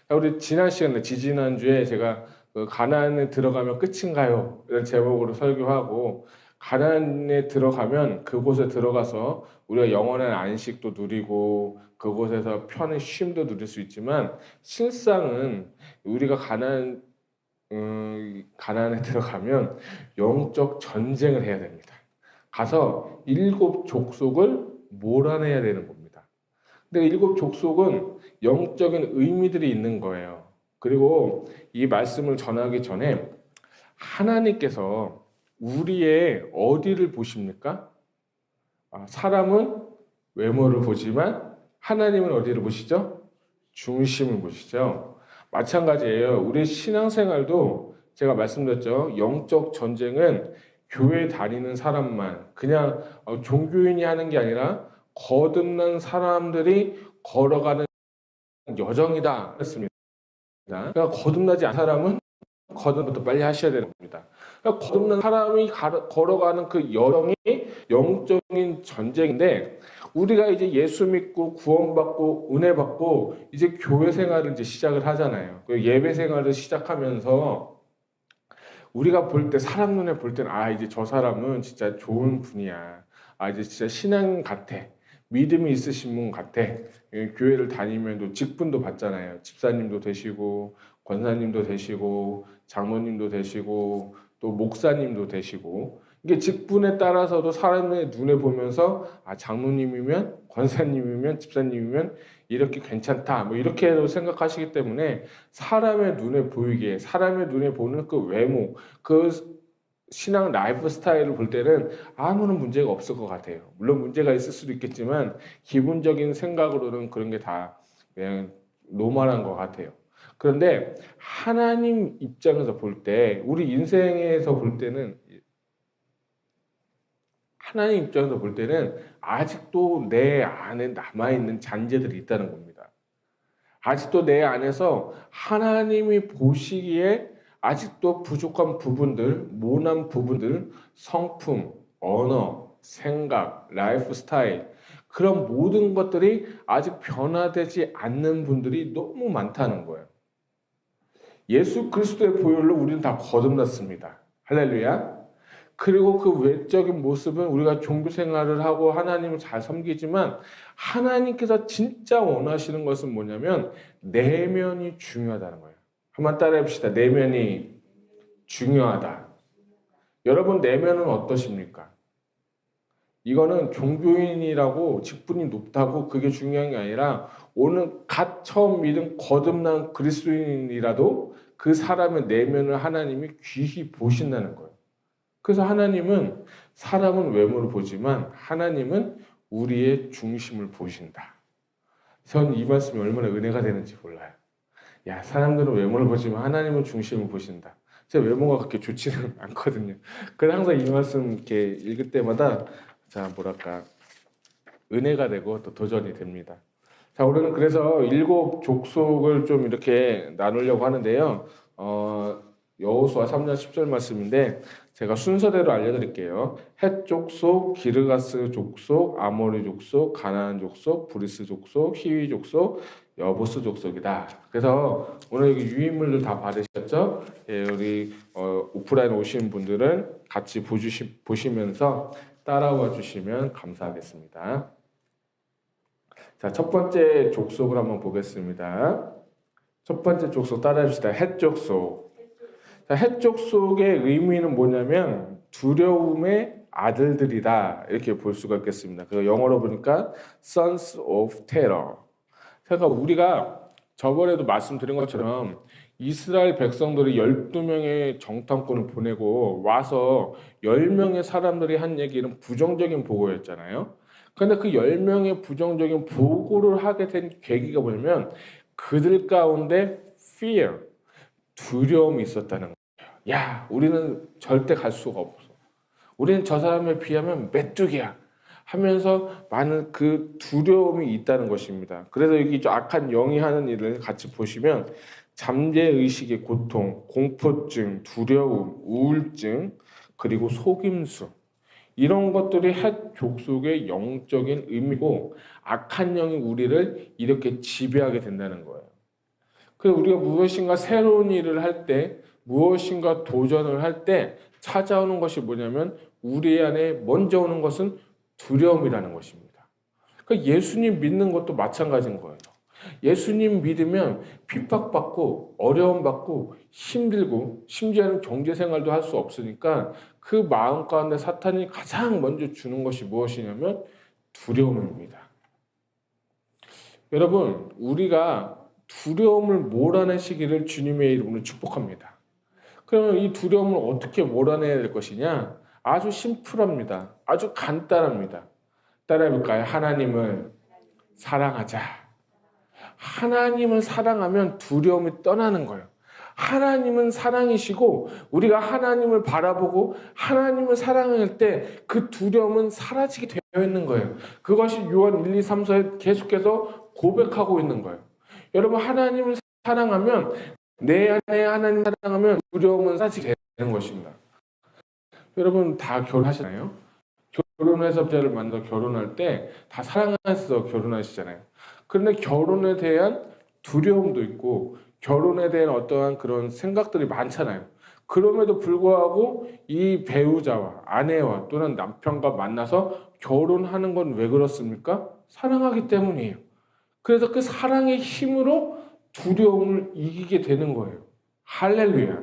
우리 지난 시간에 지지난주에 제가 그 가나안에 들어가면 끝인가요? 이런 제목으로 설교하고 가나안에 들어가면 그곳에 들어가서 우리가 영원한 안식도 누리고 그곳에서 편히 쉼도 누릴 수 있지만 실상은 우리가 가나안에 들어가면 영적 전쟁을 해야 됩니다. 가서 일곱 족속을 몰아내야 되는 겁니다. 근데 일곱 족속은 영적인 의미들이 있는 거예요. 그리고 이 말씀을 전하기 전에 하나님께서 우리의 어디를 보십니까? 사람은 외모를 보지만 하나님은 어디를 보시죠? 중심을 보시죠. 마찬가지예요. 우리 신앙생활도 제가 말씀드렸죠. 영적 전쟁은 교회 다니는 사람만 그냥 종교인이 하는 게 아니라 거듭난 사람들이 걸어가는 여정이다 했습니다. 그러니까 거듭나지 않은 사람은 거듭부터 빨리 하셔야 되는 겁니다. 그러니까 거듭난 사람이 걸어가는 그 여정이 영적인 전쟁인데 우리가 이제 예수 믿고 구원받고 은혜 받고 이제 교회 생활을 이제 시작을 하잖아요. 그 예배 생활을 시작하면서 우리가 볼 때 사람 눈에 볼 때는 이제 저 사람은 진짜 좋은 분이야. 이제 진짜 신앙 같아. 믿음이 있으신 분 같아. 교회를 다니면 또 직분도 받잖아요. 집사님도 되시고 권사님도 되시고 장로님도 되시고 또 목사님도 되시고 이게 직분에 따라서도 사람의 눈에 보면서 장로님이면 권사님이면 집사님이면 이렇게 괜찮다 뭐 이렇게도 생각하시기 때문에 사람의 눈에 보이게 사람의 눈에 보는 그 외모 그 신앙 라이프 스타일을 볼 때는 아무런 문제가 없을 것 같아요. 물론 문제가 있을 수도 있겠지만 기본적인 생각으로는 그런 게 다 그냥 노멀한 것 같아요. 그런데 하나님 입장에서 볼 때, 우리 인생에서 볼 때는 하나님 입장에서 볼 때는 아직도 내 안에 남아있는 잔재들이 있다는 겁니다. 아직도 내 안에서 하나님이 보시기에 아직도 부족한 부분들, 모난 부분들, 성품, 언어, 생각, 라이프 스타일, 그런 모든 것들이 아직 변화되지 않는 분들이 너무 많다는 거예요. 예수 그리스도의 보혈로 우리는 다 거듭났습니다. 할렐루야. 그리고 그 외적인 모습은 우리가 종교 생활을 하고 하나님을 잘 섬기지만 하나님께서 진짜 원하시는 것은 뭐냐면 내면이 중요하다는 거예요. 한번 따라해 봅시다. 내면이 중요하다. 여러분 내면은 어떠십니까? 이거는 종교인이라고 직분이 높다고 그게 중요한 게 아니라 오늘 갓 처음 믿은 거듭난 그리스도인이라도 그 사람의 내면을 하나님이 귀히 보신다는 거예요. 그래서 하나님은 사람은 외모를 보지만 하나님은 우리의 중심을 보신다. 전 이 말씀이 얼마나 은혜가 되는지 몰라요. 야, 사람들은 외모를 보지만 하나님은 중심을 보신다. 제 외모가 그렇게 좋지는 않거든요. 그래서 항상 이 말씀 이렇게 읽을 때마다 뭐랄까 은혜가 되고 또 도전이 됩니다. 자, 우리는 그래서 일곱 족속을 좀 이렇게 나누려고 하는데요. 여호수아 3장 10절 말씀인데 제가 순서대로 알려드릴게요. 헷 족속, 기르가스 족속, 아모리 족속, 가나안 족속, 브리스 족속, 히위 족속, 여부스 족속이다. 그래서 오늘 여기 유인물들 다 받으셨죠? 예, 우리 오프라인 오신 분들은 같이 보시면서 따라와 주시면 감사하겠습니다. 자, 첫 번째 족속을 한번 보겠습니다. 첫 번째 족속 따라해 봅시다. 헷 족속. 자, 헷 족속의 의미는 뭐냐면 두려움의 아들들이다 이렇게 볼 수가 있겠습니다. 그 영어로 보니까 Sons of Terror. 그러니까 우리가 저번에도 말씀드린 것처럼 이스라엘 백성들이 12명의 정탐꾼을 보내고 와서 10명의 사람들이 한 얘기는 부정적인 보고였잖아요. 그런데 그 10명의 부정적인 보고를 하게 된 계기가 뭐냐면 그들 가운데 fear, 두려움이 있었다는 거예요. 야, 우리는 절대 갈 수가 없어. 우리는 저 사람에 비하면 메뚜기야. 하면서 많은 그 두려움이 있다는 것입니다. 그래서 여기 악한 영이 하는 일을 같이 보시면 잠재의식의 고통, 공포증, 두려움, 우울증, 그리고 속임수 이런 것들이 헷 족속의 영적인 의미고 악한 영이 우리를 이렇게 지배하게 된다는 거예요. 그래서 우리가 무엇인가 새로운 일을 할 때, 무엇인가 도전을 할 때 찾아오는 것이 뭐냐면 우리 안에 먼저 오는 것은 두려움이라는 것입니다. 그러니까 예수님 믿는 것도 마찬가지인 거예요. 예수님 믿으면 핍박받고 어려움받고 힘들고 심지어는 경제생활도 할 수 없으니까 그 마음 가운데 사탄이 가장 먼저 주는 것이 무엇이냐면 두려움입니다. 여러분, 우리가 두려움을 몰아내시기를 주님의 이름으로 축복합니다. 그러면 이 두려움을 어떻게 몰아내야 될 것이냐? 아주 심플합니다. 아주 간단합니다. 따라해볼까요? 하나님을 사랑하자. 하나님을 사랑하면 두려움이 떠나는 거예요. 하나님은 사랑이시고 우리가 하나님을 바라보고 하나님을 사랑할 때 그 두려움은 사라지게 되어 있는 거예요. 그것이 요한 1, 2, 3, 4에 계속해서 고백하고 있는 거예요. 여러분, 하나님을 사랑하면, 내 안에 하나님을 사랑하면 두려움은 사라지게 되는 것입니다. 여러분 다 결혼하시나요? 결혼해서 자를 만나 결혼할 때 다 사랑해서 결혼하시잖아요. 그런데 결혼에 대한 두려움도 있고 결혼에 대한 어떠한 그런 생각들이 많잖아요. 그럼에도 불구하고 이 배우자와 아내와 또는 남편과 만나서 결혼하는 건 왜 그렇습니까? 사랑하기 때문이에요. 그래서 그 사랑의 힘으로 두려움을 이기게 되는 거예요. 할렐루야.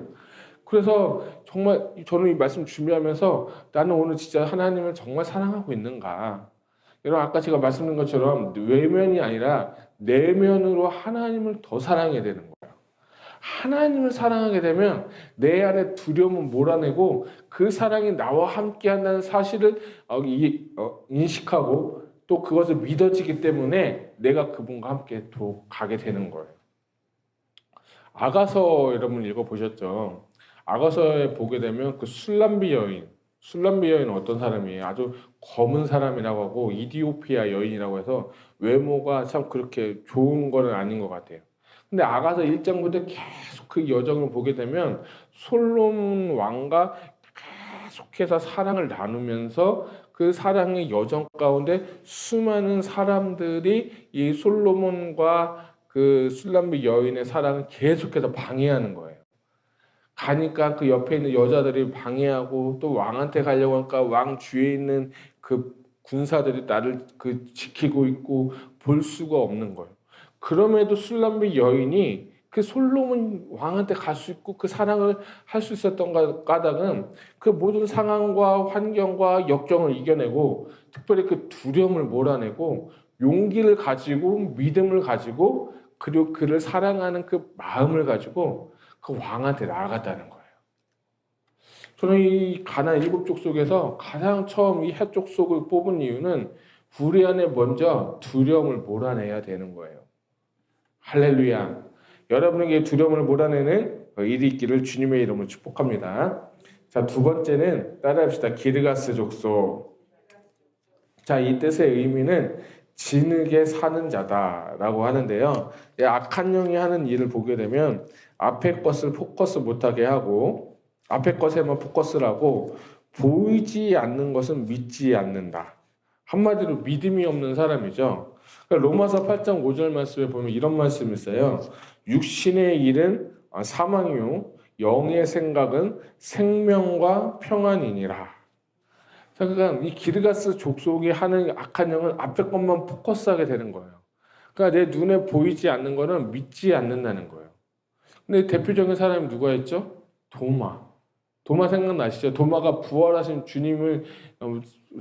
그래서 정말 저는 이 말씀 준비하면서 나는 오늘 진짜 하나님을 정말 사랑하고 있는가. 여러분, 아까 제가 말씀드린 것처럼 외면이 아니라 내면으로 하나님을 더 사랑해야 되는 거예요. 하나님을 사랑하게 되면 내 안에 두려움을 몰아내고 그 사랑이 나와 함께 한다는 사실을 인식하고 또 그것을 믿어지기 때문에 내가 그분과 함께 또 가게 되는 거예요. 아가서 여러분 읽어보셨죠? 아가서에 보게 되면 그 술람비 여인 어떤 사람이에요? 아주 검은 사람이라고 하고 이디오피아 여인이라고 해서 외모가 참 그렇게 좋은 거는 아닌 것 같아요. 근데 아가서 1장부터 계속 그 여정을 보게 되면 솔로몬 왕과 계속해서 사랑을 나누면서 그 사랑의 여정 가운데 수많은 사람들이 이 솔로몬과 그 술람비 여인의 사랑을 계속해서 방해하는 거예요. 가니까 그 옆에 있는 여자들이 방해하고 또 왕한테 가려고 하니까 왕 주위에 있는 그 군사들이 나를 그 지키고 있고 볼 수가 없는 거예요. 그럼에도 술람비 여인이 그 솔로몬 왕한테 갈 수 있고 그 사랑을 할 수 있었던 까닭은 그 모든 상황과 환경과 역경을 이겨내고 특별히 그 두려움을 몰아내고 용기를 가지고 믿음을 가지고 그리고 그를 사랑하는 그 마음을 가지고 그 왕한테 나아갔다는 거예요. 저는 이 가나안 7족 속에서 가장 처음 이 해족 속을 뽑은 이유는 우리 안에 먼저 두려움을 몰아내야 되는 거예요. 할렐루야. 여러분에게 두려움을 몰아내는 일이 있기를 주님의 이름으로 축복합니다. 자, 두 번째는 따라합시다. 기르가스 족속. 자, 이 뜻의 의미는 진흙에 사는 자다라고 하는데요. 악한 영이 하는 일을 보게 되면 앞에 것을 포커스 못하게 하고 앞에 것에만 포커스를 하고 보이지 않는 것은 믿지 않는다. 한마디로 믿음이 없는 사람이죠. 그러니까 로마서 8장 5절 말씀에 보면 이런 말씀이 있어요. 육신의 일은 사망이요 영의 생각은 생명과 평안이니라. 그러니까 이 기르가스 족속이 하는 악한 영은 앞에 것만 포커스하게 되는 거예요. 그러니까 내 눈에 보이지 않는 거는 믿지 않는다는 거예요. 근데 대표적인 사람이 누가 있죠? 도마 생각나시죠? 도마가 부활하신 주님을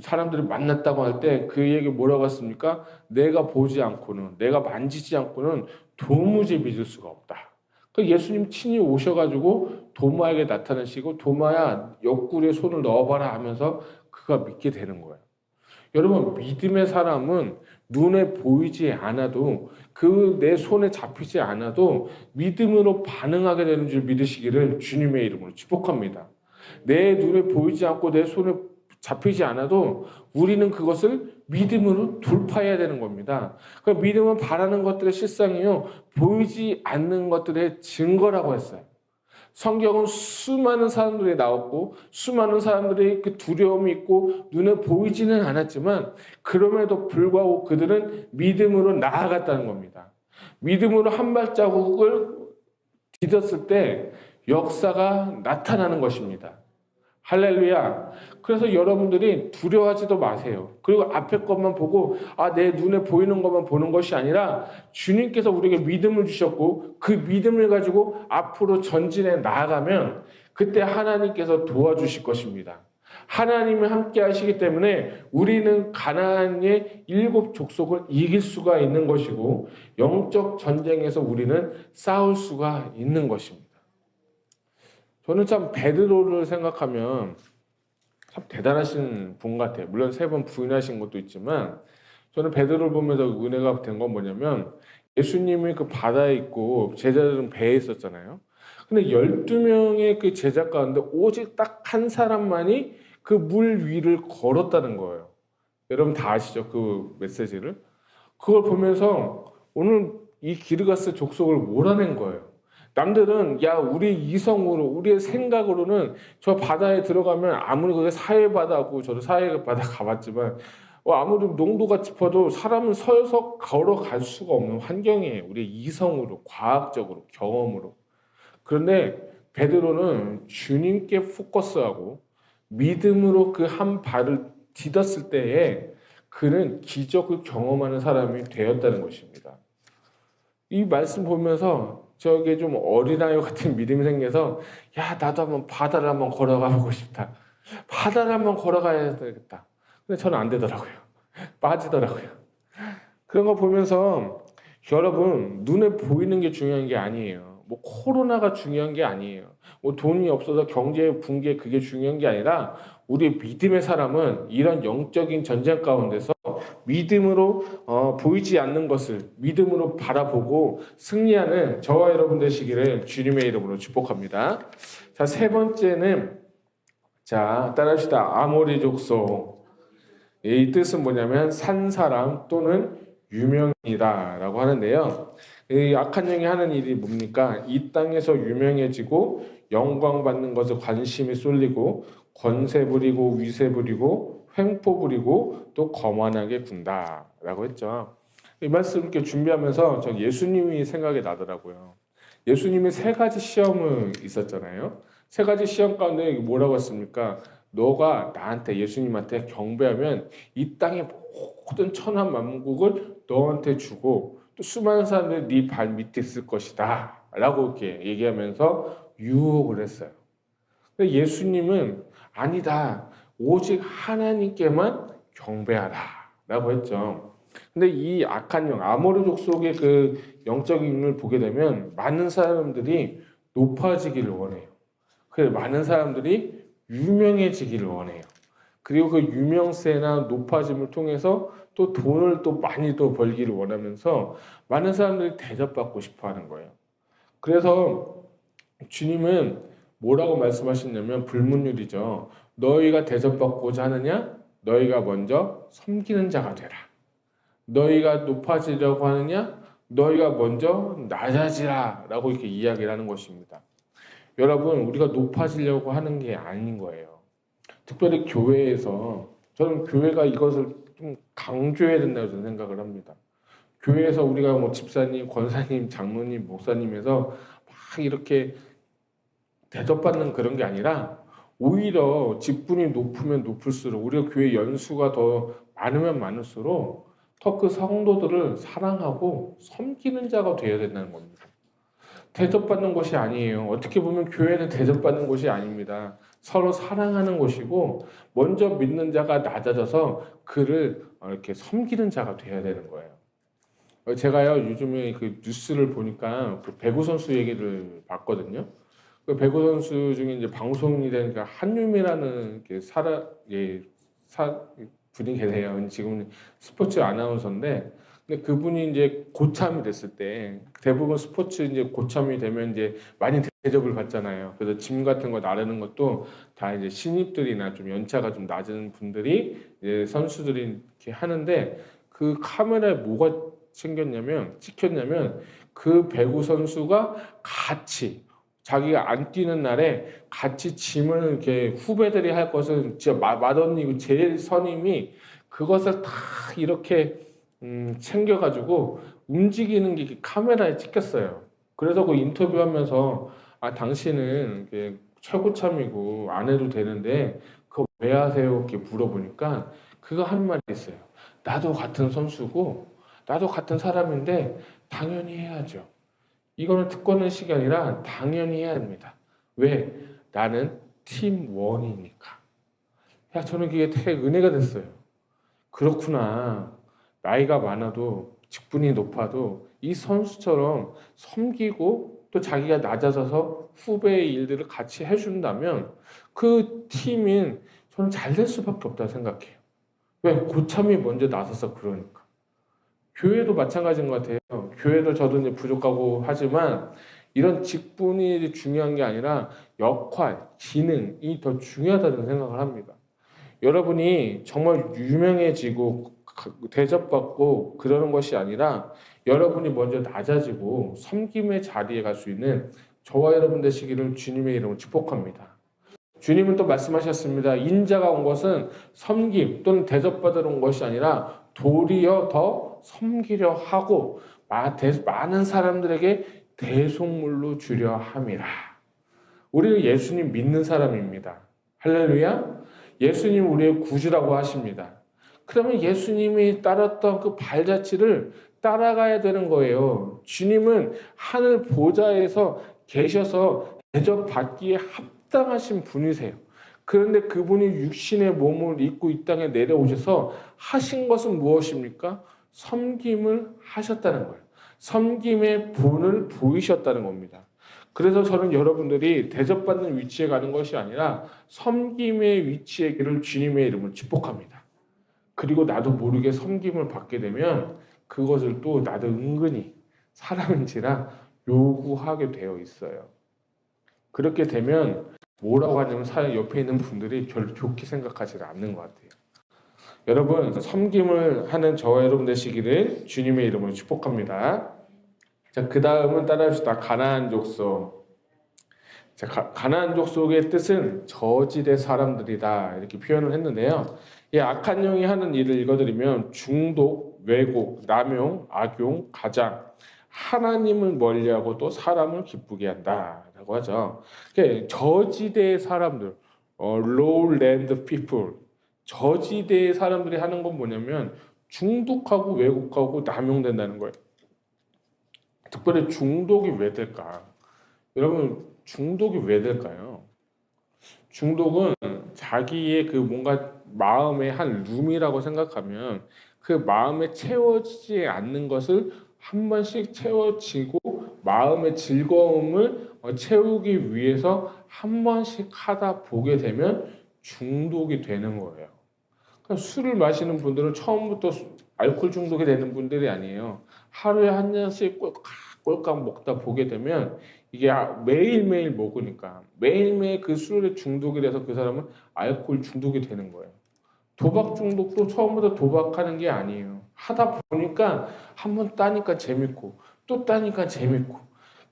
사람들이 만났다고 할 때 그에게 뭐라고 했습니까? 내가 보지 않고는, 내가 만지지 않고는 도무지 믿을 수가 없다. 그러니까 예수님 친히 오셔가지고 도마에게 나타나시고 도마야 옆구리에 손을 넣어봐라 하면서 그가 믿게 되는 거예요. 여러분, 믿음의 사람은 눈에 보이지 않아도 그 내 손에 잡히지 않아도 믿음으로 반응하게 되는 줄 믿으시기를 주님의 이름으로 축복합니다. 내 눈에 보이지 않고 내 손에 잡히지 않아도 우리는 그것을 믿음으로 돌파해야 되는 겁니다. 그러니까 믿음은 바라는 것들의 실상이요 보이지 않는 것들의 증거라고 했어요. 성경은 수많은 사람들이 나왔고 수많은 사람들이 그 두려움이 있고 눈에 보이지는 않았지만 그럼에도 불구하고 그들은 믿음으로 나아갔다는 겁니다. 믿음으로 한 발자국을 믿었을 때 역사가 나타나는 것입니다. 할렐루야. 그래서 여러분들이 두려워하지도 마세요. 그리고 앞에 것만 보고 내 눈에 보이는 것만 보는 것이 아니라 주님께서 우리에게 믿음을 주셨고 그 믿음을 가지고 앞으로 전진해 나아가면 그때 하나님께서 도와주실 것입니다. 하나님이 함께 하시기 때문에 우리는 가나안의 7족속을 이길 수가 있는 것이고 영적 전쟁에서 우리는 싸울 수가 있는 것입니다. 저는 참 베드로를 생각하면 참 대단하신 분 같아요. 물론 3번 부인하신 것도 있지만 저는 베드로를 보면서 은혜가 된 건 뭐냐면 예수님이 그 바다에 있고 제자들은 배에 있었잖아요. 근데 12명의 그 제자 가운데 오직 딱 한 사람만이 그 물 위를 걸었다는 거예요. 여러분 다 아시죠? 그 메시지를. 그걸 보면서 오늘 이 기르가스 족속을 몰아낸 거예요. 남들은 우리 이성으로 우리의 생각으로는 저 바다에 들어가면 아무리 그게 사해바다고 저도 사해바다 가봤지만 아무리 농도가 짚어도 사람은 서서 걸어갈 수가 없는 환경이에요. 우리 이성으로 과학적으로 경험으로. 그런데 베드로는 주님께 포커스하고 믿음으로 그 한 발을 디뎠을 때에 그는 기적을 경험하는 사람이 되었다는 것입니다. 이 말씀 보면서 저게 좀 어린아이 같은 믿음이 생겨서 나도 한번 바다를 한번 걸어가 보고 싶다. 바다를 한번 걸어가야 되겠다. 근데 저는 안 되더라고요. 빠지더라고요. 그런 거 보면서 여러분 눈에 보이는 게 중요한 게 아니에요. 뭐 코로나가 중요한 게 아니에요. 뭐 돈이 없어서 경제 붕괴 그게 중요한 게 아니라 우리 믿음의 사람은 이런 영적인 전쟁 가운데서 믿음으로 보이지 않는 것을 믿음으로 바라보고 승리하는 저와 여러분 되시기를 주님의 이름으로 축복합니다. 자, 3번째는 따라합시다. 아모리 족속. 이 뜻은 뭐냐면 산 사람 또는 유명이다 라고 하는데요. 이 악한 영이 하는 일이 뭡니까? 이 땅에서 유명해지고 영광 받는 것에 관심이 쏠리고 권세 부리고 위세 부리고 횡포 부리고 또 거만하게 군다 라고 했죠. 이 말씀 이렇게 준비하면서 전 예수님이 생각이 나더라고요. 예수님이 3가지 시험을 있었잖아요. 3가지 시험 가운데 뭐라고 했습니까? 너가 나한테 예수님한테 경배하면 이 땅의 모든 천하 만국을 너한테 주고 또 수많은 사람들이 네 발 밑에 있을 것이다 라고 이렇게 얘기하면서 유혹을 했어요. 근데 예수님은 아니다. 오직 하나님께만 경배하라 라고 했죠. 근데 이 악한 영, 아모르 족속의 그 영적인 인물을 보게 되면 많은 사람들이 높아지기를 원해요. 그래서 많은 사람들이 유명해지기를 원해요. 그리고 그 유명세나 높아짐을 통해서 또 돈을 또 많이 또 벌기를 원하면서 많은 사람들이 대접받고 싶어 하는 거예요. 그래서 주님은 뭐라고 말씀하셨냐면 불문율이죠. 너희가 대접받고자 하느냐? 너희가 먼저 섬기는 자가 되라. 너희가 높아지려고 하느냐? 너희가 먼저 낮아지라 라고 이렇게 이야기를 하는 것입니다. 여러분 우리가 높아지려고 하는 게 아닌 거예요. 특별히 교회에서 저는 교회가 이것을 좀 강조해야 된다고 저는 생각을 합니다. 교회에서 우리가 뭐 집사님, 권사님, 장로님, 목사님에서 막 이렇게 대접받는 그런 게 아니라 오히려 직분이 높으면 높을수록 우리가 교회 연수가 더 많으면 많을수록 더 그 성도들을 사랑하고 섬기는 자가 되어야 된다는 겁니다. 대접받는 것이 아니에요. 어떻게 보면 교회는 대접받는 곳이 아닙니다. 서로 사랑하는 곳이고 먼저 믿는 자가 낮아져서 그를 이렇게 섬기는 자가 되어야 되는 거예요. 제가요 요즘에 그 뉴스를 보니까 그 배구 선수 얘기를 봤거든요. 그 배구 선수 중에 이제 방송이 되니까 한유미라는 분이 계세요. 지금 스포츠 아나운서인데, 근데 그분이 이제 고참이 됐을 때 대부분 스포츠 이제 고참이 되면 이제 많이 대접을 받잖아요. 그래서 짐 같은 거 나르는 것도 다 이제 신입들이나 좀 연차가 좀 낮은 분들이 이제 선수들이 이렇게 하는데 그 카메라에 뭐가 찍혔냐면 그 배구 선수가 같이 자기가 안 뛰는 날에 같이 짐을 이렇게 후배들이 할 것은 진짜 맏언니고 제일 선임이 그것을 다 이렇게 챙겨가지고 움직이는 게 카메라에 찍혔어요. 그래서 그 인터뷰하면서 당신은 이게 최고참이고 안 해도 되는데 그거 왜 하세요? 이렇게 물어보니까 그거 한 말이 있어요. 나도 같은 선수고 나도 같은 사람인데 당연히 해야죠. 이거는 특권의식이 아니라 당연히 해야 합니다. 왜? 나는 팀원이니까. 야, 저는 그게 되게 은혜가 됐어요. 그렇구나. 나이가 많아도 직분이 높아도 이 선수처럼 섬기고 또 자기가 낮아져서 후배의 일들을 같이 해준다면 그 팀인 저는 잘 될 수밖에 없다고 생각해요. 왜? 고참이 먼저 나서서 그러니까. 교회도 마찬가지인 것 같아요. 교회도 저도 이제 부족하고 하지만 이런 직분이 중요한 게 아니라 역할, 기능이 더 중요하다는 생각을 합니다. 여러분이 정말 유명해지고 대접받고 그러는 것이 아니라 여러분이 먼저 낮아지고 섬김의 자리에 갈 수 있는 저와 여러분 되시기를 주님의 이름으로 축복합니다. 주님은 또 말씀하셨습니다. 인자가 온 것은 섬김 또는 대접받으러 온 것이 아니라 도리어 더 섬기려 하고 많은 사람들에게 대속물로 주려 함이라. 우리는 예수님 믿는 사람입니다. 할렐루야. 예수님 우리의 구주라고 하십니다. 그러면 예수님이 따랐던 그 발자취를 따라가야 되는 거예요. 주님은 하늘 보좌에서 계셔서 대접받기에 합당하신 분이세요. 그런데 그분이 육신의 몸을 입고 이 땅에 내려오셔서 하신 것은 무엇입니까? 섬김을 하셨다는 거예요. 섬김의 본을 보이셨다는 겁니다. 그래서 저는 여러분들이 대접받는 위치에 가는 것이 아니라 섬김의 위치에 기를 주님의 이름을 축복합니다. 그리고 나도 모르게 섬김을 받게 되면 그것을 또 나도 은근히 사람인지라 요구하게 되어 있어요. 그렇게 되면 뭐라고 하냐면 옆에 있는 분들이 별로 좋게 생각하지 않는 것 같아요. 여러분, 섬김을 하는 저와 여러분 되시기를 주님의 이름으로 축복합니다. 자, 그 다음은 따라합시다. 가나안 족속. 자, 가나안 족속의 뜻은 저지대 사람들이다 이렇게 표현을 했는데요. 이 악한 영이 하는 일을 읽어드리면 중독, 왜곡, 남용, 악용, 가장, 하나님을 멀리하고 또 사람을 기쁘게 한다라고 하죠. 저지대의 사람들, lowland people, 저지대의 사람들이 하는 건 뭐냐면 중독하고 왜곡하고 남용된다는 거예요. 특별히 중독이 왜 될까? 여러분, 중독이 왜 될까요? 중독은 자기의 그 뭔가 마음의 한 룸이라고 생각하면 그 마음에 채워지지 않는 것을 한 번씩 채워지고 마음의 즐거움을 채우기 위해서 한 번씩 하다 보게 되면 중독이 되는 거예요. 그러니까 술을 마시는 분들은 처음부터 알코올 중독이 되는 분들이 아니에요. 하루에 한 잔씩 꼴깍 먹다 보게 되면 이게 매일매일 먹으니까 매일매일 그 술에 중독이 돼서 그 사람은 알코올 중독이 되는 거예요. 도박 중독도 처음부터 도박하는 게 아니에요. 하다 보니까 한 번 따니까 재밌고 또 따니까 재밌고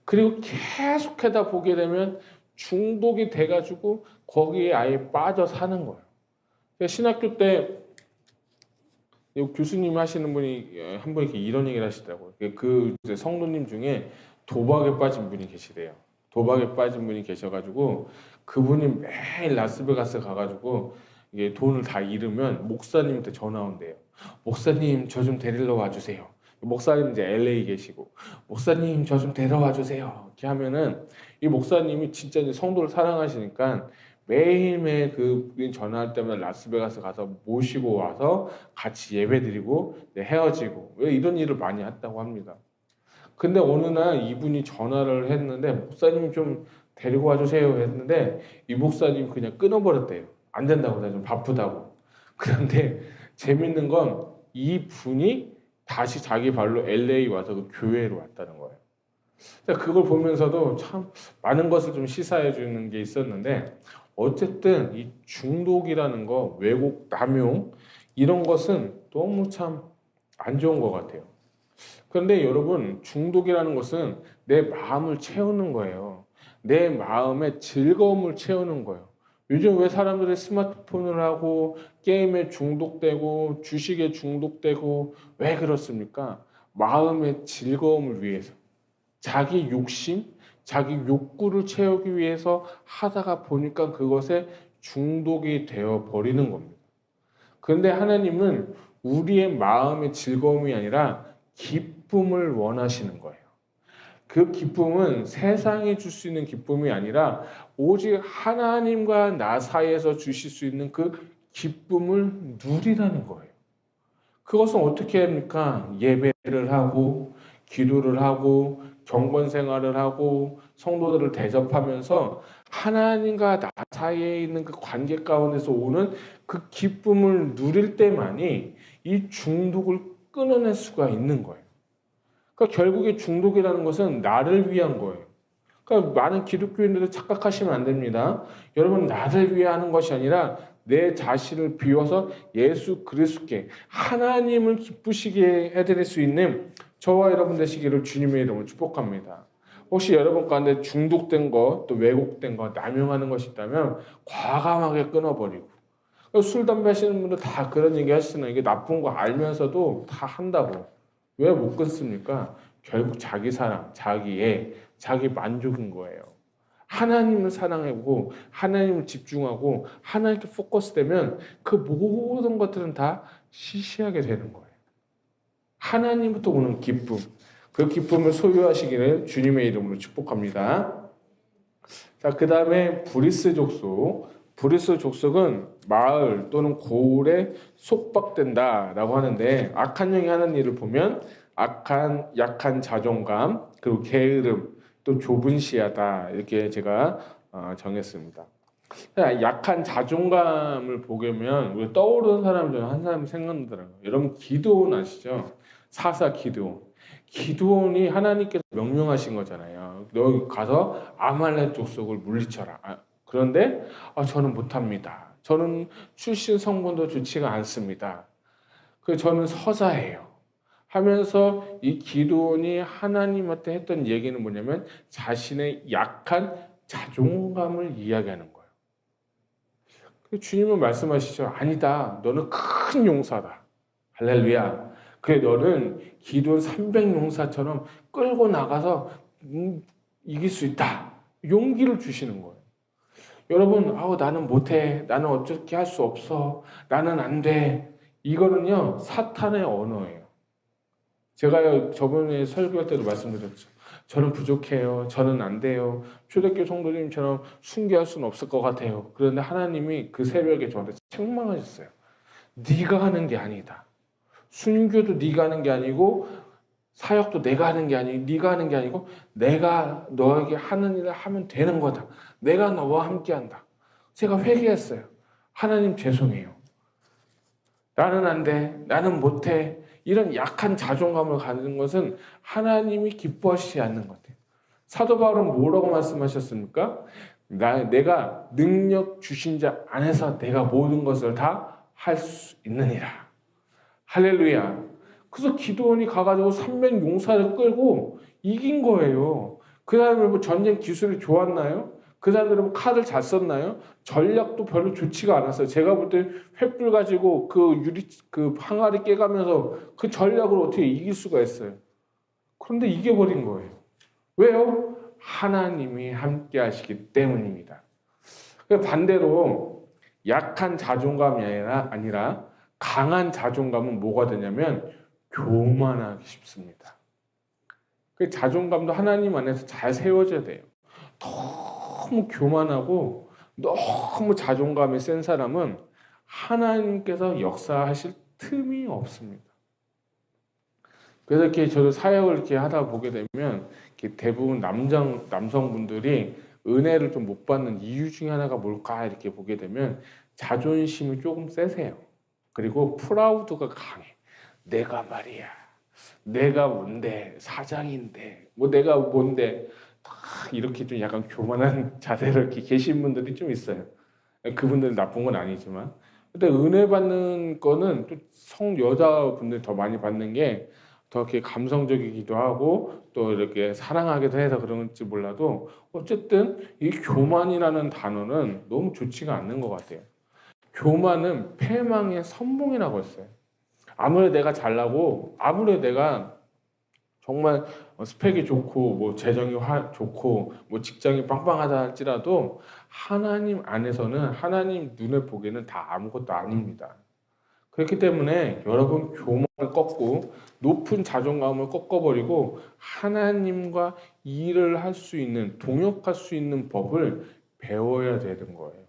그리고 계속 하다 보게 되면 중독이 돼가지고 거기에 아예 빠져 사는 거예요. 신학교 때 교수님 하시는 분이 한 분 이렇게 이런 얘기를 하시더라고요. 그 성도님 중에 도박에 빠진 분이 계시대요. 도박에 빠진 분이 계셔가지고 그분이 매일 라스베가스 가가지고 이게 돈을 다 잃으면 목사님한테 전화 온대요. 목사님 저 좀 데리러 와주세요. 목사님 이제 LA 계시고 목사님 저 좀 데려와 주세요. 이렇게 하면은 이 목사님이 진짜 이제 성도를 사랑하시니까 매일매일 그 전화할 때마다 라스베가스 가서 모시고 와서 같이 예배드리고 헤어지고 왜 이런 일을 많이 했다고 합니다. 근데 어느 날 이분이 전화를 했는데 목사님 좀 데리고 와주세요 했는데 이 목사님 그냥 끊어버렸대요. 안 된다고 나 좀 바쁘다고. 그런데 재밌는 건 이 분이 다시 자기 발로 LA 와서 그 교회로 왔다는 거예요. 그걸 보면서도 참 많은 것을 좀 시사해 주는 게 있었는데 어쨌든 이 중독이라는 거, 왜곡, 남용 이런 것은 너무 참 안 좋은 것 같아요. 그런데 여러분, 중독이라는 것은 내 마음을 채우는 거예요. 내 마음의 즐거움을 채우는 거예요. 요즘 왜 사람들이 스마트폰을 하고 게임에 중독되고 주식에 중독되고 왜 그렇습니까? 마음의 즐거움을 위해서. 자기 욕심, 자기 욕구를 채우기 위해서 하다가 보니까 그것에 중독이 되어 버리는 겁니다. 그런데 하나님은 우리의 마음의 즐거움이 아니라 기쁨을 원하시는 거예요. 그 기쁨은 세상이 줄 수 있는 기쁨이 아니라 오직 하나님과 나 사이에서 주실 수 있는 그 기쁨을 누리라는 거예요. 그것은 어떻게 합니까? 예배를 하고 기도를 하고 경건 생활을 하고 성도들을 대접하면서 하나님과 나 사이에 있는 그 관계 가운데서 오는 그 기쁨을 누릴 때만이 이 중독을 끊어낼 수가 있는 거예요. 그러니까 결국에 중독이라는 것은 나를 위한 거예요. 그러니까 많은 기독교인들도 착각하시면 안 됩니다. 여러분, 나를 위해 하는 것이 아니라 내 자신을 비워서 예수 그리스도께 하나님을 기쁘시게 해드릴 수 있는 저와 여러분 되시기를 주님의 이름으로 축복합니다. 혹시 여러분 가운데 중독된 것, 또 왜곡된 것, 남용하는 것이 있다면 과감하게 끊어버리고, 술, 담배 하시는 분들 다 그런 얘기 하시잖아요. 이게 나쁜 거 알면서도 다 한다고. 왜 못 끊습니까? 결국 자기 사랑, 자기 애, 자기 만족인 거예요. 하나님을 사랑하고 하나님을 집중하고 하나님께 포커스되면 그 모든 것들은 다 시시하게 되는 거예요. 하나님부터 오는 기쁨, 그 기쁨을 소유하시기를 주님의 이름으로 축복합니다. 자, 그 다음에 브리스 족속. 브리스 족속은 마을 또는 고을에 속박된다라고 하는데, 악한 영이 하는 일을 보면 약한 자존감, 그리고 게으름, 또 좁은 시야다, 이렇게 제가 정했습니다. 약한 자존감을 보면 우리 떠오르는 사람 중에 한 사람이 생각나더라고요. 여러분, 기드온 아시죠? 사사 기드온. 기드온이 하나님께서 명령하신 거잖아요. 너 가서 아말렉 족속을 물리쳐라. 그런데 저는 못합니다. 저는 출신 성분도 좋지가 않습니다. 저는 서자예요. 하면서 이 기드온이 하나님한테 했던 얘기는 뭐냐면 자신의 약한 자존감을 이야기하는 거예요. 주님은 말씀하시죠. 아니다. 너는 큰 용사다. 할렐루야. 그래, 너는 기드온 300용사처럼 끌고 나가서 이길 수 있다. 용기를 주시는 거예요. 여러분, 나는 못해. 나는 어떻게 할 수 없어. 나는 안 돼. 이거는요, 사탄의 언어예요. 제가 저번에 설교할 때도 말씀드렸죠. 저는 부족해요. 저는 안 돼요. 초대교회 성도님처럼 순교할 수는 없을 것 같아요. 그런데 하나님이 그 새벽에 저한테 책망하셨어요. 네가 하는 게 아니다. 순교도 네가 하는 게 아니고 사역도 내가 하는 게 아니고 네가 하는 게 아니고 내가 너에게 하는 일을 하면 되는 거다. 내가 너와 함께한다. 제가 회개했어요. 하나님 죄송해요. 나는 안 돼. 나는 못해. 이런 약한 자존감을 가지는 것은 하나님이 기뻐하시지 않는 것 같아요. 사도 바울은 뭐라고 말씀하셨습니까? 내가 능력 주신 자 안에서 내가 모든 것을 다 할 수 있느니라. 할렐루야. 그래서 기드온이 가가지고 300용사를 끌고 이긴 거예요. 그 다음에 뭐 전쟁 기술이 좋았나요? 그 사람들은 뭐 칼을 잘 썼나요? 전략도 별로 좋지가 않았어요. 제가 볼 때 횃불 가지고 그 항아리 깨가면서 그 전략을 어떻게 이길 수가 있어요. 그런데 이겨버린 거예요. 왜요? 하나님이 함께 하시기 때문입니다. 반대로 약한 자존감이 아니라 강한 자존감은 뭐가 되냐면 교만하기 쉽습니다. 그 자존감도 하나님 안에서 잘 세워져야 돼요. 너무 교만하고 너무 자존감이 센 사람은 하나님께서 역사하실 틈이 없습니다. 그래서 이렇게 저도 사역을 이렇게 하다 보게 되면 이렇게 대부분 남성분들이 은혜를 좀 못 받는 이유 중에 하나가 뭘까 이렇게 보게 되면 자존심이 조금 세세요. 그리고 프라우드가 강해. 내가 말이야. 내가 뭔데 사장인데 뭐 내가 뭔데 이렇게 좀 약간 교만한 자세로 이렇게 계신 분들이 좀 있어요. 그분들은 나쁜 건 아니지만 근데 은혜 받는 거는 또 여자분들이 더 많이 받는 게 더 이렇게 감성적이기도 하고 또 이렇게 사랑하기도 해서 그런지 몰라도 어쨌든 이 교만이라는 단어는 너무 좋지가 않는 것 같아요. 교만은 패망의 선봉이라고 했어요. 아무리 내가 잘나고 아무리 내가 정말 스펙이 좋고 뭐 재정이 좋고 뭐 직장이 빵빵하다 할지라도 하나님 안에서는 하나님 눈에 보기에는 다 아무것도 아닙니다. 그렇기 때문에 여러분 교만을 꺾고 높은 자존감을 꺾어버리고 하나님과 일을 할 수 있는 동역할 수 있는 법을 배워야 되는 거예요.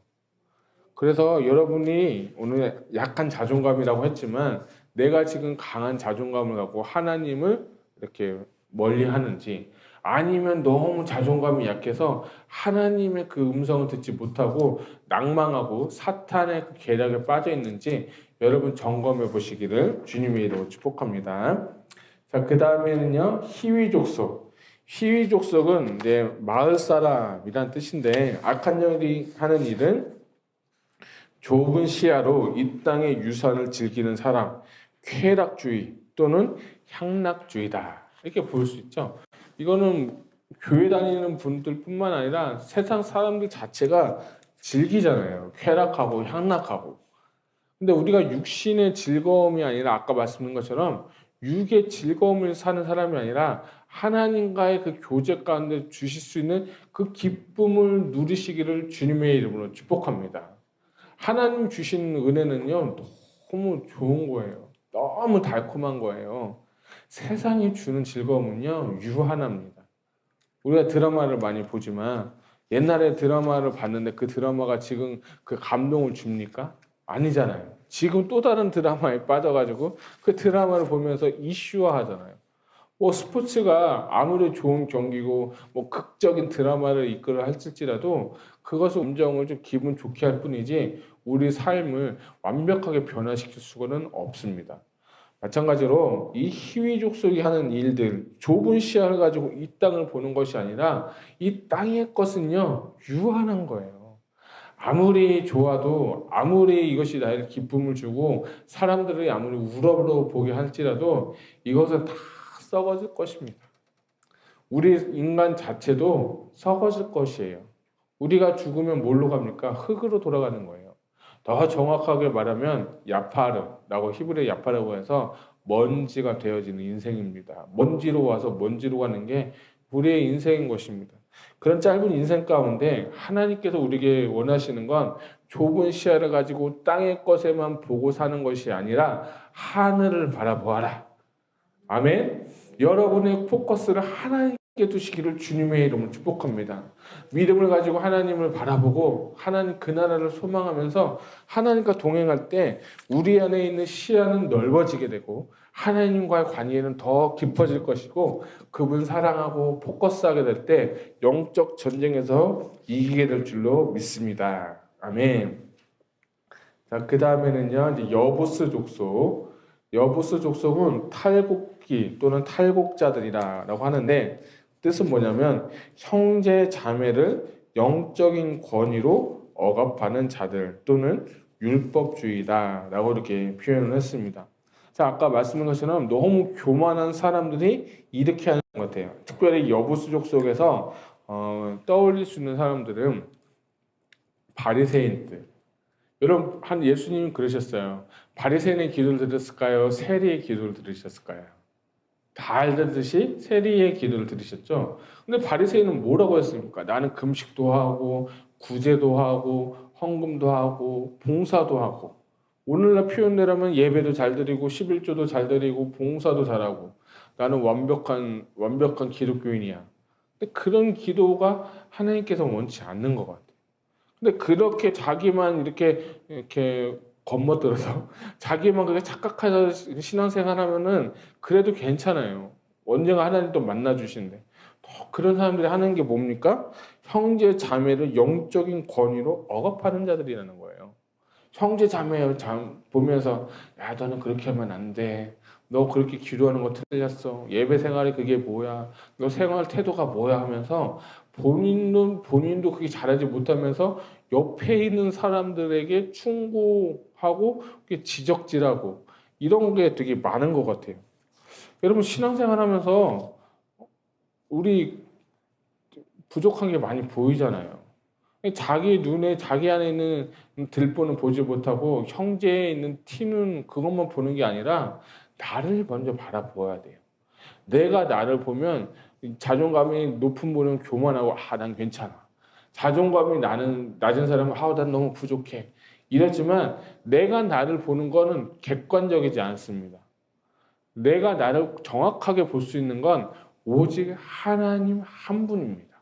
그래서 여러분이 오늘 약한 자존감이라고 했지만 내가 지금 강한 자존감을 갖고 하나님을 이렇게 멀리 하는지 아니면 너무 자존감이 약해서 하나님의 그 음성을 듣지 못하고 낭망하고 사탄의 그 계략에 빠져 있는지 여러분 점검해 보시기를 주님의 이름으로 축복합니다. 자, 그 다음에는요, 희위족속. 희위족속은 이제 마을 사람이란 뜻인데 악한 영이 하는 일은 좁은 시야로 이 땅의 유산을 즐기는 사람, 쾌락주의 또는 향락주의다. 이렇게 볼 수 있죠. 이거는 교회 다니는 분들뿐만 아니라 세상 사람들 자체가 즐기잖아요. 쾌락하고 향락하고. 근데 우리가 육신의 즐거움이 아니라 아까 말씀드린 것처럼 육의 즐거움을 사는 사람이 아니라 하나님과의 그 교제 가운데 주실 수 있는 그 기쁨을 누리시기를 주님의 이름으로 축복합니다. 하나님 주신 은혜는요, 너무 좋은 거예요. 너무 달콤한 거예요. 세상이 주는 즐거움은요, 유한합니다. 우리가 드라마를 많이 보지만 옛날에 드라마를 봤는데 그 드라마가 지금 그 감동을 줍니까? 아니잖아요. 지금 또 다른 드라마에 빠져가지고 그 드라마를 보면서 이슈화 하잖아요. 뭐 스포츠가 아무리 좋은 경기고 뭐 극적인 드라마를 이끌어 할지라도 그것을 감정을 좀 기분 좋게 할 뿐이지 우리 삶을 완벽하게 변화시킬 수는 없습니다. 마찬가지로 이 희위족속이 하는 일들, 좁은 시야를 가지고 이 땅을 보는 것이 아니라 이 땅의 것은요, 유한한 거예요. 아무리 좋아도 아무리 이것이 나에게 기쁨을 주고 사람들이 아무리 우러러 보게 할지라도 이것은 다 썩어질 것입니다. 우리 인간 자체도 썩어질 것이에요. 우리가 죽으면 뭘로 갑니까? 흙으로 돌아가는 거예요. 더 정확하게 말하면 야파르라고 히브리 야파르라고 해서 먼지가 되어지는 인생입니다. 먼지로 와서 먼지로 가는 게 우리의 인생인 것입니다. 그런 짧은 인생 가운데 하나님께서 우리에게 원하시는 건 좁은 시야를 가지고 땅의 것에만 보고 사는 것이 아니라 하늘을 바라보아라. 아멘. 여러분의 포커스를 하나님께 두시기를 주님의 이름으로 축복합니다. 믿음을 가지고 하나님을 바라보고 하나님 그 나라를 소망하면서 하나님과 동행할 때 우리 안에 있는 시야는 넓어지게 되고 하나님과의 관계는 더 깊어질 것이고 그분 사랑하고 포커스하게 될 때 영적 전쟁에서 이기게 될 줄로 믿습니다. 아멘. 자, 그 다음에는요, 이제 여부스 족속. 여부스 족속은 탈곡기 또는 탈곡자들이라고 하는데 뜻은 뭐냐면 형제 자매를 영적인 권위로 억압하는 자들 또는 율법주의다라고 이렇게 표현을 했습니다. 자, 아까 말씀드린 것처럼 너무 교만한 사람들이 이렇게 하는 것 같아요. 특별히 여부스 족속에서 떠올릴 수 있는 사람들은 바리새인들. 여러분 한 예수님이 그러셨어요. 바리새인의 기도를 들으셨을까요? 세리의 기도를 들으셨을까요? 다 알듯이 세리의 기도를 들으셨죠. 근데 바리새인은 뭐라고 했습니까? 나는 금식도 하고 구제도 하고 헌금도 하고 봉사도 하고 오늘날 표현대로면 예배도 잘 드리고 11조도 잘 드리고 봉사도 잘하고 나는 완벽한 기독교인이야. 근데 그런 기도가 하나님께서 원치 않는 것 같아요. 근데 그렇게 자기만 이렇게 겉멋들어서 자기만 그렇게 착각해서 신앙생활 하면은 그래도 괜찮아요. 언젠가 하나님 또 만나 주시는데 그런 사람들이 하는 게 뭡니까? 형제 자매를 영적인 권위로 억압하는 자들이라는 거예요. 형제 자매 보면서 야 너는 그렇게 하면 안 돼. 너 그렇게 기도하는 거 틀렸어. 예배 생활이 그게 뭐야? 너 생활 태도가 뭐야? 하면서 본인도 그게 잘하지 못하면서 옆에 있는 사람들에게 충고하고 지적질하고 이런 게 되게 많은 것 같아요. 여러분 신앙생활 하면서 우리 부족한 게 많이 보이잖아요. 자기 눈에 자기 안에 있는 들보는 보지 못하고 형제에 있는 티는 그것만 보는 게 아니라 나를 먼저 바라보아야 돼요. 내가 나를 보면 자존감이 높은 분은 교만하고 난 괜찮아. 자존감이 나는 낮은 사람은 난 너무 부족해. 이렇지만 내가 나를 보는 거는 객관적이지 않습니다. 내가 나를 정확하게 볼 수 있는 건 오직 하나님 한 분입니다.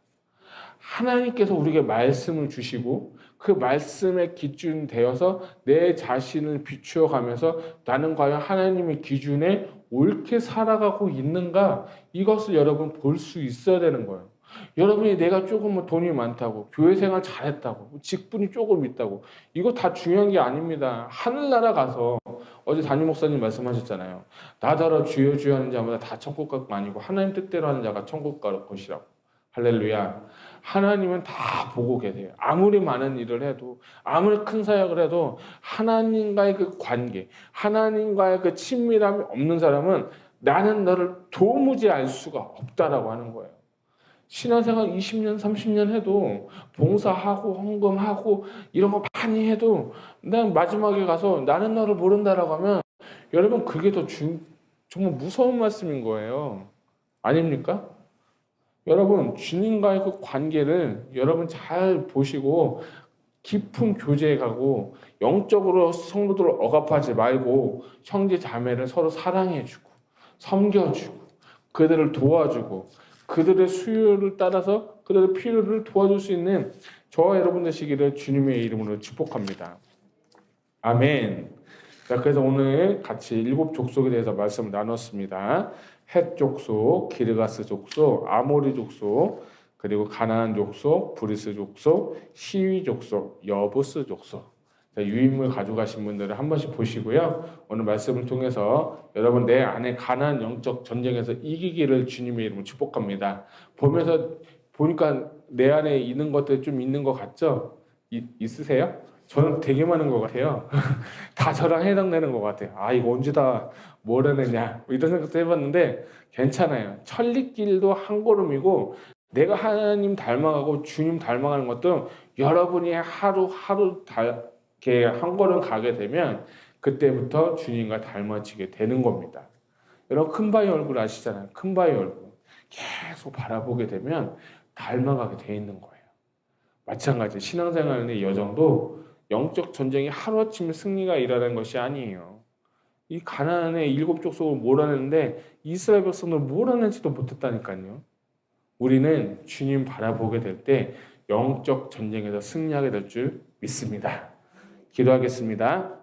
하나님께서 우리에게 말씀을 주시고 그 말씀에 기준되어서 내 자신을 비추어 가면서 나는 과연 하나님의 기준에 옳게 살아가고 있는가, 이것을 여러분 볼 수 있어야 되는 거예요. 여러분이 내가 조금 뭐 돈이 많다고, 교회 생활 잘했다고, 직분이 조금 있다고, 이거 다 중요한 게 아닙니다. 하늘나라 가서 어제 담임 목사님 말씀하셨잖아요. 나더러 주여 주여 하는 자마다 다 천국 갈 거 아니고 하나님 뜻대로 하는 자가 천국 갈 것이라고. 할렐루야. 하나님은 다 보고 계세요. 아무리 많은 일을 해도, 아무리 큰 사역을 해도 하나님과의 그 관계, 하나님과의 그 친밀함이 없는 사람은 나는 너를 도무지 알 수가 없다라고 하는 거예요. 신앙생활 20년, 30년 해도 봉사하고 헌금하고 이런 거 많이 해도 난 마지막에 가서 나는 너를 모른다라고 하면 여러분 그게 정말 무서운 말씀인 거예요. 아닙니까? 여러분 주님과의 그 관계를 여러분 잘 보시고 깊은 교제에 가고 영적으로 성도들을 억압하지 말고 형제 자매를 서로 사랑해주고 섬겨주고 그들을 도와주고 그들의 수요를 따라서 그들의 필요를 도와줄 수 있는 저와 여러분 되시기를 주님의 이름으로 축복합니다. 아멘. 자, 그래서 오늘 같이 7 족속에 대해서 말씀을 나눴습니다. 헷 족속, 기르가스 족속, 아모리 족속, 그리고 가나안 족속, 브리스 족속, 시위 족속, 여부스 족속. 자, 유인물 가져가신 분들은 한 번씩 보시고요. 오늘 말씀을 통해서 여러분 내 안에 가나안 영적 전쟁에서 이기기를 주님의 이름으로 축복합니다. 보니까 내 안에 있는 것들 좀 있는 것 같죠? 있으세요? 저는 되게 많은 것 같아요. 다 저랑 해당되는 것 같아요. 이거 언제 다 뭐라느냐 이런 생각도 해봤는데 괜찮아요. 천리길도 한 걸음이고 내가 하나님 닮아가고 주님 닮아가는 것도 여러분이 하루하루 이렇게 한 걸음 가게 되면 그때부터 주님과 닮아지게 되는 겁니다. 여러분 큰바위 얼굴 아시잖아요. 큰바위 얼굴 계속 바라보게 되면 닮아가게 돼 있는 거예요. 마찬가지 신앙생활의 여정도 영적 전쟁이 하루아침에 승리가 일어나는 것이 아니에요. 이 가나안의 7 족속을 몰아내는데 이스라엘 백성들 몰아내지도 못했다니까요. 우리는 주님 바라보게 될 때 영적 전쟁에서 승리하게 될 줄 믿습니다. 기도하겠습니다.